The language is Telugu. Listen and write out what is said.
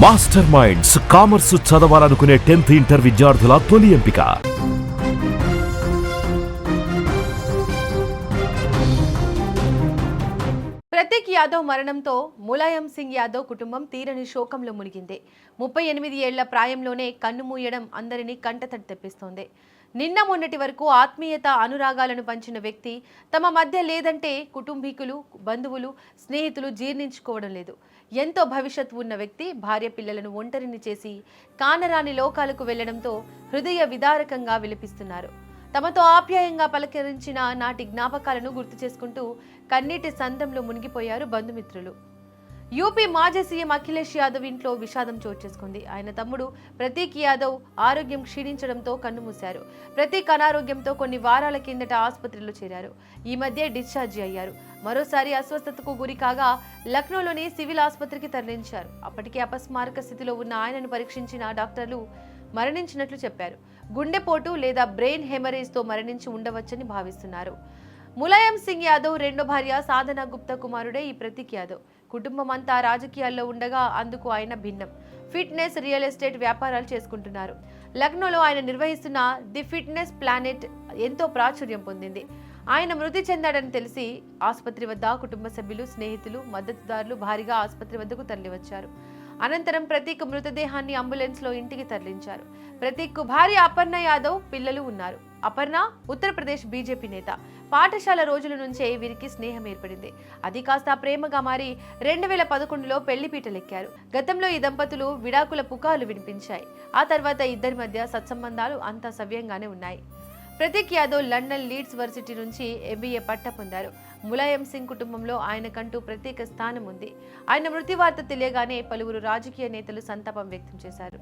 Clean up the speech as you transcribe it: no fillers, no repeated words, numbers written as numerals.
మాస్టర్ మైండ్స్ కామర్స్ చదవాలనుకునే 10th ఇంటర్ విద్యార్థుల తొలి ఎంపిక. ప్రతీక్ యాదవ్ మరణంతో ములాయం సింగ్ యాదవ్ కుటుంబం తీరని శోకంలో మునిగింది. 38 ఏళ్ల ప్రాయంలోనే కన్నుమూయడం అందరినీ కంటతడి తెప్పిస్తోంది. నిన్న మొన్నటి వరకు ఆత్మీయత అనురాగాలను పంచిన వ్యక్తి తమ మధ్య లేదంటే కుటుంబీకులు, బంధువులు, స్నేహితులు జీర్ణించుకోవడం లేదు. ఎంతో భవిష్యత్తు ఉన్న వ్యక్తి భార్య పిల్లలను ఒంటరిని చేసి కానరాని లోకాలకు వెళ్లడంతో హృదయ విదారకంగా విలపిస్తున్నారు. తమతో ఆప్యాయంగా పలకరించిన నాటి జ్ఞాపకాలను గుర్తు చేసుకుంటూ కన్నీటి సంద్రంలో మునిగిపోయారు బంధుమిత్రులు. యూపీ మాజీ సీఎం అఖిలేష్ యాదవ్ ఇంట్లో విషాదం చోటు చేసుకుంది. ఆయన తమ్ముడు ప్రతీక్ యాదవ్ ఆరోగ్యం క్షీణించడంతో కన్నుమూశారు. ప్రతీక్ అనారోగ్యంతో కొన్ని వారాల కిందట ఆసుపత్రిలో చేరారు. ఈ మధ్య డిశ్చార్జి అయ్యారు. మరోసారి అస్వస్థతకు గురి కాగా లక్నోలోని సివిల్ ఆసుపత్రికి తరలించారు. అప్పటికే అపస్మారక స్థితిలో ఉన్న ఆయనను పరీక్షించిన డాక్టర్లు మరణించినట్లు చెప్పారు. గుండెపోటు లేదా బ్రెయిన్ హెమరేజ్ తో మరణించి ఉండవచ్చని భావిస్తున్నారు. ములాయం సింగ్ యాదవ్ రెండో భార్య సాధనా గుప్తా కుమారుడే ఈ ప్రతీక్ యాదవ్. కుటుంబం అంతా రాజకీయాల్లో ఉండగా అందుకు ఆయన భిన్నం. ఫిట్నెస్, రియల్ ఎస్టేట్ వ్యాపారాలు చేసుకుంటున్నారు. లక్నోలో ఆయన నిర్వహిస్తున్న ది ఫిట్నెస్ ప్లానెట్ ఎంతో ప్రాచుర్యం పొందింది. ఆయన మృతి చెందాడని తెలిసి ఆసుపత్రి వద్ద కుటుంబ సభ్యులు, స్నేహితులు, మద్దతుదారులు భారీగా ఆసుపత్రి వద్దకు తరలివచ్చారు. అనంతరం ప్రతీక్ మృతదేహాన్ని అంబులెన్స్ లో ఇంటికి తరలించారు. ప్రతీక్ కు భార్య అపర్ణ యాదవ్, పిల్లలు ఉన్నారు. అపర్ణ ఉత్తరప్రదేశ్ బీజేపీ నేత. పాఠశాల రోజుల నుంచే వీరికి స్నేహం ఏర్పడింది. అది కాస్త ప్రేమగా మారి 2011లో పెళ్లిపీటలెక్కారు. గతంలో ఈ దంపతులు విడాకుల పుకార్లు వినిపించాయి. ఆ తర్వాత ఇద్దరి మధ్య సత్సంబంధాలు అంతా సవ్యంగానే ఉన్నాయి. Prateek Yadav London leads varsity నుంచి MBA పట్టా పొందారు. ములాయం సింగ్ కుటుంబంలో ఆయనకంటూ ప్రత్యేక స్థానం ఉంది. ఆయన మృతి వార్త తెలియగానే పలువురు రాజకీయ నేతలు సంతాపం వ్యక్తం చేశారు.